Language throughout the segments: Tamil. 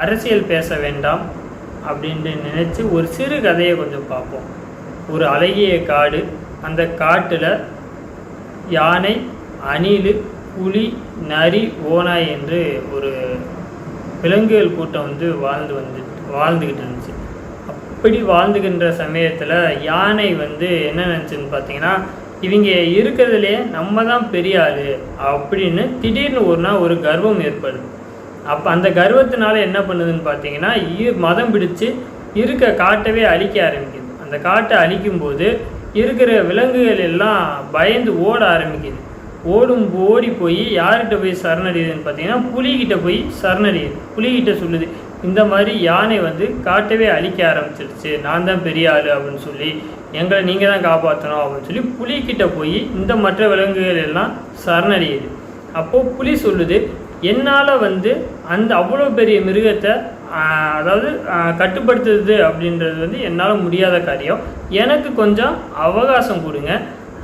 அரசியல் பேச வேண்டாம் அப்படின்னு நினச்சி ஒரு சிறு கதையை கொஞ்சம் பார்ப்போம். ஒரு அழகிய காடு, அந்த காட்டில் யானை, அணில், புலி, நரி, ஓநாய் என்று ஒரு விலங்குகள் கூட்டம் வாழ்ந்துக்கிட்டு இருந்துச்சு. அப்படி வாழ்ந்துக்கின்ற சமயத்தில் யானை என்ன நினச்சுன்னு பார்த்தீங்கன்னா, இவங்க இருக்கிறதுலே நம்ம தான் பெரிய ஆள் அப்படின்னு திடீர்னு ஒரு நாள் ஒரு கர்வம் ஏற்படுது. அப்போ அந்த கர்வத்தினால என்ன பண்ணுதுன்னு பார்த்தீங்கன்னா, மதம் பிடிச்சு இருக்க காட்டவே அழிக்க ஆரம்பிக்குது. அந்த காட்டை அழிக்கும்போது இருக்கிற விலங்குகள் எல்லாம் பயந்து ஓட ஆரம்பிக்குது. ஓடி போய் யார்கிட்ட போய் சரணடையுதுன்னு பார்த்தீங்கன்னா, புலிகிட்ட போய் சரணடையுது. புலிகிட்ட சொல்லுது, இந்த மாதிரி யானை காட்டவே அழிக்க ஆரம்பிச்சிருச்சு, நான் தான் பெரிய ஆள் அப்படின்னு சொல்லி, எங்களை நீங்கள் தான் காப்பாற்றணும் அப்படின்னு சொல்லி புலிகிட்ட போய் இந்த மற்ற விலங்குகள் எல்லாம் சரணடையுது. அப்போது புலி சொல்லுது, என்னால் அந்த அவ்வளோ பெரிய மிருகத்தை கட்டுப்படுத்துறது அப்படின்றது என்னால் முடியாத காரியம், எனக்கு கொஞ்சம் அவகாசம் கொடுங்க.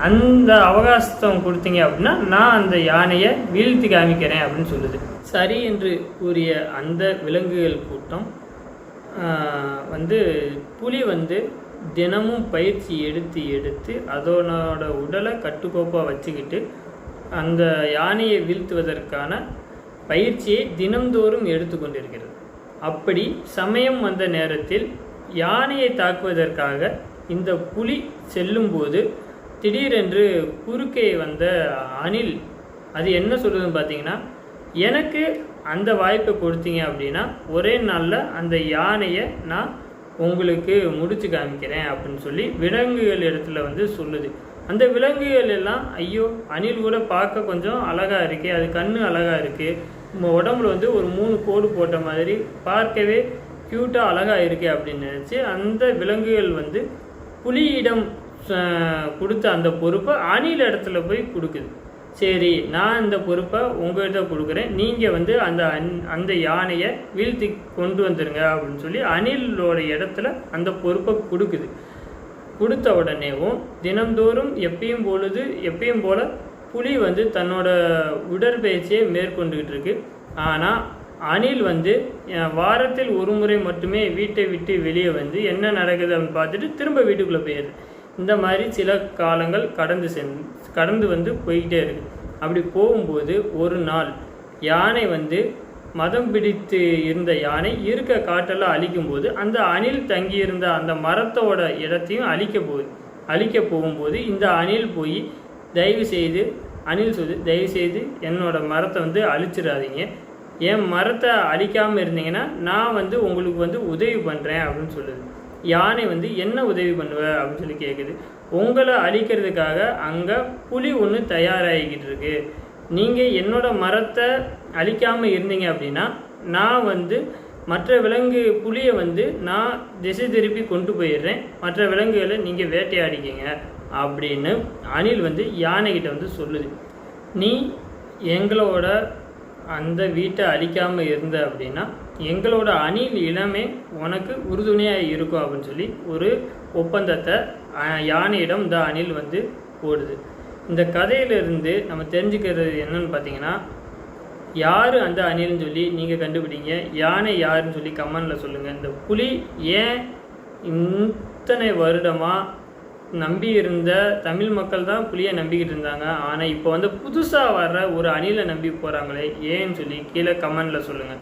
அந்த அவகாசம் கொடுத்தீங்க அப்படின்னா நான் அந்த யானையை வீழ்த்தி காமிக்கிறேன் அப்படின்னு சொல்லுது. சரி என்று கூறிய அந்த விலங்குகள் கூட்டம் புலி தினமும் பயிற்சி எடுத்து அதனோட உடலை கட்டுக்கோப்பாக வச்சுக்கிட்டு அந்த யானையை வீழ்த்துவதற்கான பயிற்சியை தினந்தோறும் எடுத்துக்கொண்டிருக்கிறது. அப்படி சமயம் வந்த நேரத்தில் யானையை தாக்குவதற்காக இந்த புலி செல்லும்போது திடீரென்று குறுக்கே வந்த அணில் அது என்ன சொல்லுதுன்னு பார்த்தீங்கன்னா, எனக்கு அந்த வாய்ப்பை கொடுத்தீங்க அப்படின்னா ஒரே நாளில் அந்த யானையை நான் உங்களுக்கு முடிச்சு காமிக்கிறேன் அப்படின்னு சொல்லி விலங்குகள் இடத்துல சொல்லுது. அந்த விலங்குகள் எல்லாம், ஐயோ அணில் கூட பார்க்க கொஞ்சம் அழகாக இருக்குது, அது கண்ணு அழகாக இருக்குது, உடம்புல ஒரு 3 கோடு போட்ட மாதிரி பார்க்கவே க்யூட்டாக அழகாக இருக்கு அப்படின்னு நினச்சி அந்த விலங்குகள் புலியிடம் கொடுத்த அந்த பொறுப்பை அணில் இடத்துல போய் கொடுக்குது. சரி, நான் இந்த பொறுப்பை உங்கள்கிட்ட கொடுக்குறேன், நீங்கள் அந்த யானையை வீழ்த்தி கொண்டு வந்துடுங்க அப்படின்னு சொல்லி அணிலோட இடத்துல அந்த பொறுப்பை கொடுக்குது. கொடுத்த உடனேவும் தினந்தோறும் எப்பயும் போல் புலி தன்னோட உடற்பயிற்சியை மேற்கொண்டுகிட்டு இருக்கு. ஆனால் அணில் வாரத்தில் ஒரு முறை மட்டுமே வீட்டை விட்டு வெளியே என்ன நடக்குது அப்படின்னு பார்த்துட்டு திரும்ப வீட்டுக்குள்ளே போயிடுது. இந்த மாதிரி சில காலங்கள் கடந்து போய்கிட்டே இருக்கு. அப்படி போகும்போது ஒரு நாள் யானை மதம் பிடித்து இருந்த யானை இருக்க காட்டெல்லாம் அழிக்கும்போது அந்த அணில் தங்கியிருந்த அந்த மரத்தோட இடத்தையும் அழிக்க போகும்போது இந்த அணில் போய் அணில் சொல்லு, தயவுசெய்து என்னோட மரத்தை அழிச்சிடாதீங்க, என் மரத்தை அழிக்காமல் இருந்தீங்கன்னா நான் உங்களுக்கு உதவி பண்ணுறேன் அப்படின்னு சொல்லுது. யானை என்ன உதவி பண்ணுவ அப்படின்னு சொல்லி கேட்குது. உங்களை அழிக்கிறதுக்காக அங்கே புலி ஒன்று தயாராகிக்கிட்டு இருக்கு, நீங்கள் என்னோட மரத்தை அழிக்காமல் இருந்தீங்க அப்படின்னா நான் மற்ற புலியை நான் திசை திருப்பி கொண்டு போயிடுறேன், மற்ற விலங்குகளை நீங்கள் வேட்டையாடிக்கிங்க அப்படின்னு அணில் யானைகிட்ட சொல்லுது. நீ எங்களோட அந்த வீட்டை அழிக்காமல் இருந்த அப்படின்னா எங்களோட அணில் இனமே உனக்கு உறுதுணையாக இருக்கும் அப்படின்னு சொல்லி ஒரு ஒப்பந்தத்தை யானையிடம் இந்த அணில் போடுது. இந்த கதையிலிருந்து நம்ம தெரிஞ்சுக்கிறது என்னன்னு பார்த்தீங்கன்னா, யார் அந்த அணில்னு சொல்லி நீங்கள் கண்டுபிடிங்க, யானை யாருன்னு சொல்லி கமெண்டில் சொல்லுங்கள். இந்த புலி ஏன் இத்தனை வருடமாக நம்பி இருந்த தமிழ் மக்கள் தான் புலியை நம்பிக்கிட்டு இருந்தாங்க, ஆனால் இப்போ புதுசாக வர்ற ஒரு அணிலை நம்பி போகிறாங்களே ஏன்னு சொல்லி கீழே கமெண்டில் சொல்லுங்கள்.